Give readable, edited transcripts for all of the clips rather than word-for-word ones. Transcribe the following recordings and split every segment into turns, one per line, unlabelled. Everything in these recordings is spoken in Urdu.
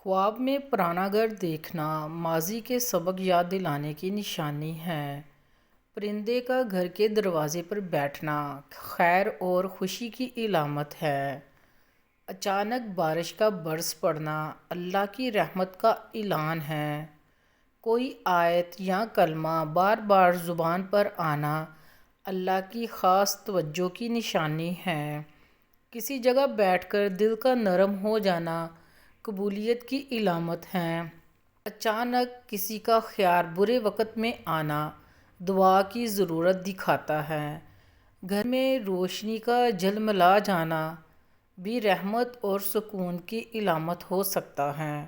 خواب میں پرانا گھر دیکھنا ماضی کے سبق یاد دلانے کی نشانی ہے۔ پرندے کا گھر کے دروازے پر بیٹھنا خیر اور خوشی کی علامت ہے۔ اچانک بارش کا برس پڑنا اللہ کی رحمت کا اعلان ہے۔ کوئی آیت یا کلمہ بار بار زبان پر آنا اللہ کی خاص توجہ کی نشانی ہے۔ کسی جگہ بیٹھ کر دل کا نرم ہو جانا قبولیت کی علامت ہے۔ اچانک کسی کا خیال برے وقت میں آنا دعا کی ضرورت دکھاتا ہے۔ گھر میں روشنی کا جھلملا جانا بھی رحمت اور سکون کی علامت ہو سکتا ہے۔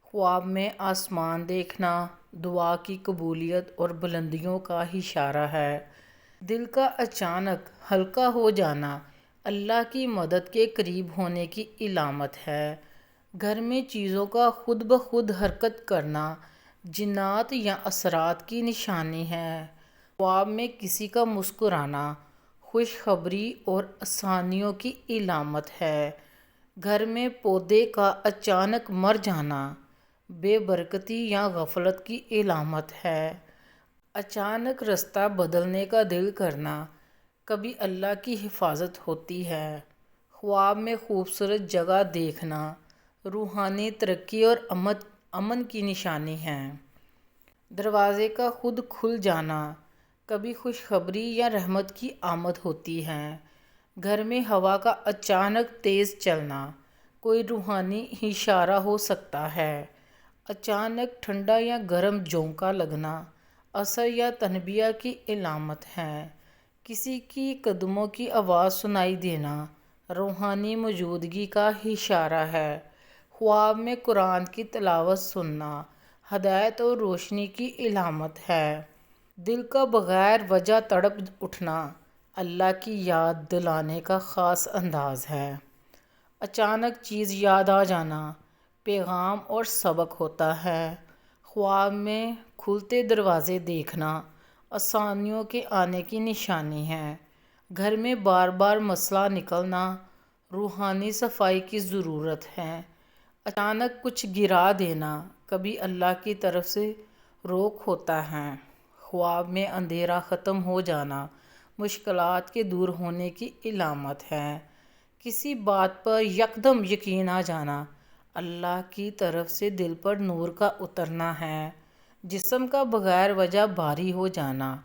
خواب میں آسمان دیکھنا دعا کی قبولیت اور بلندیوں کا اشارہ ہے۔ دل کا اچانک ہلکا ہو جانا اللہ کی مدد کے قریب ہونے کی علامت ہے۔ گھر میں چیزوں کا خود بخود حرکت کرنا جنات یا اثرات کی نشانی ہے۔ خواب میں کسی کا مسکرانا خوشخبری اور آسانیوں کی علامت ہے۔ گھر میں پودے کا اچانک مر جانا بے برکتی یا غفلت کی علامت ہے۔ اچانک راستہ بدلنے کا دل کرنا کبھی اللہ کی حفاظت ہوتی ہے۔ خواب میں خوبصورت جگہ دیکھنا روحانی ترقی اور امن کی نشانی ہے۔ دروازے کا خود کھل جانا کبھی خوشخبری یا رحمت کی آمد ہوتی ہے۔ گھر میں ہوا کا اچانک تیز چلنا کوئی روحانی اشارہ ہو سکتا ہے۔ اچانک ٹھنڈا یا گرم جھونکا لگنا اثر یا تنبیہ کی علامت ہے۔ کسی کی قدموں کی آواز سنائی دینا روحانی موجودگی کا اشارہ ہے۔ خواب میں قرآن کی تلاوت سننا ہدایت اور روشنی کی علامت ہے۔ دل کا بغیر وجہ تڑپ اٹھنا اللہ کی یاد دلانے کا خاص انداز ہے۔ اچانک چیز یاد آ جانا پیغام اور سبق ہوتا ہے۔ خواب میں کھلتے دروازے دیکھنا آسانیوں کے آنے کی نشانی ہے۔ گھر میں بار بار مسئلہ نکلنا روحانی صفائی کی ضرورت ہے۔ اچانک کچھ گرا دینا کبھی اللہ کی طرف سے روک ہوتا ہے۔ خواب میں اندھیرا ختم ہو جانا مشکلات کے دور ہونے کی علامت ہے۔ کسی بات پر یکدم یقین آ جانا اللہ کی طرف سے دل پر نور کا اترنا ہے۔ جسم کا بغیر وجہ بھاری ہو جانا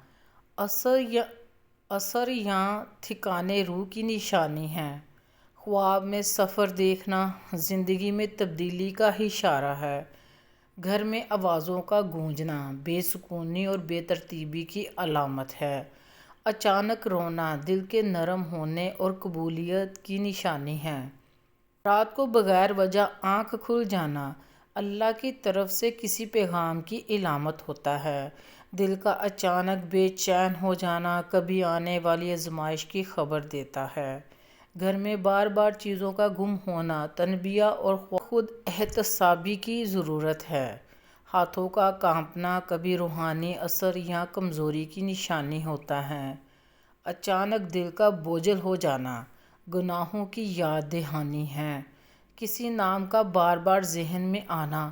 اثر یا تھکانے روح کی نشانی ہے۔ خواب میں سفر دیکھنا زندگی میں تبدیلی کا اشارہ ہے۔ گھر میں آوازوں کا گونجنا بے سکونی اور بے ترتیبی کی علامت ہے۔ اچانک رونا دل کے نرم ہونے اور قبولیت کی نشانی ہے۔ رات کو بغیر وجہ آنکھ کھل جانا اللہ کی طرف سے کسی پیغام کی علامت ہوتا ہے۔ دل کا اچانک بے چین ہو جانا کبھی آنے والی آزمائش کی خبر دیتا ہے۔ گھر میں بار بار چیزوں کا گم ہونا تنبیہ اور خود احتسابی کی ضرورت ہے۔ ہاتھوں کا کانپنا کبھی روحانی اثر یا کمزوری کی نشانی ہوتا ہے۔ اچانک دل کا بوجھل ہو جانا گناہوں کی یاد دہانی ہے۔ کسی نام کا بار بار ذہن میں آنا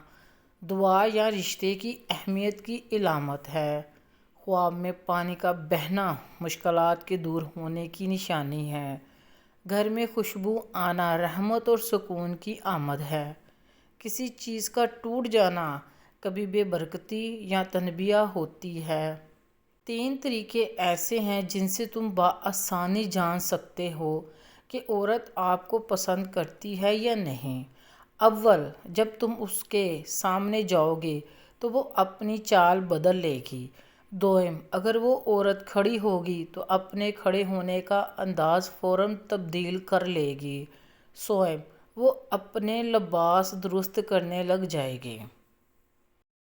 دعا یا رشتے کی اہمیت کی علامت ہے۔ خواب میں پانی کا بہنا مشکلات کے دور ہونے کی نشانی ہے۔ گھر میں خوشبو آنا رحمت اور سکون کی آمد ہے۔ کسی چیز کا ٹوٹ جانا کبھی بے برکتی یا تنبیہ ہوتی ہے۔ 3 طریقے ایسے ہیں جن سے تم بآسانی جان سکتے ہو کہ عورت آپ کو پسند کرتی ہے یا نہیں۔ اول، جب تم اس کے سامنے جاؤ گے تو وہ اپنی چال بدل لے گی۔ دوم، اگر وہ عورت کھڑی ہوگی تو اپنے کھڑے ہونے کا انداز فوراً تبدیل کر لے گی۔ سوم، وہ اپنے لباس درست کرنے لگ جائے گی۔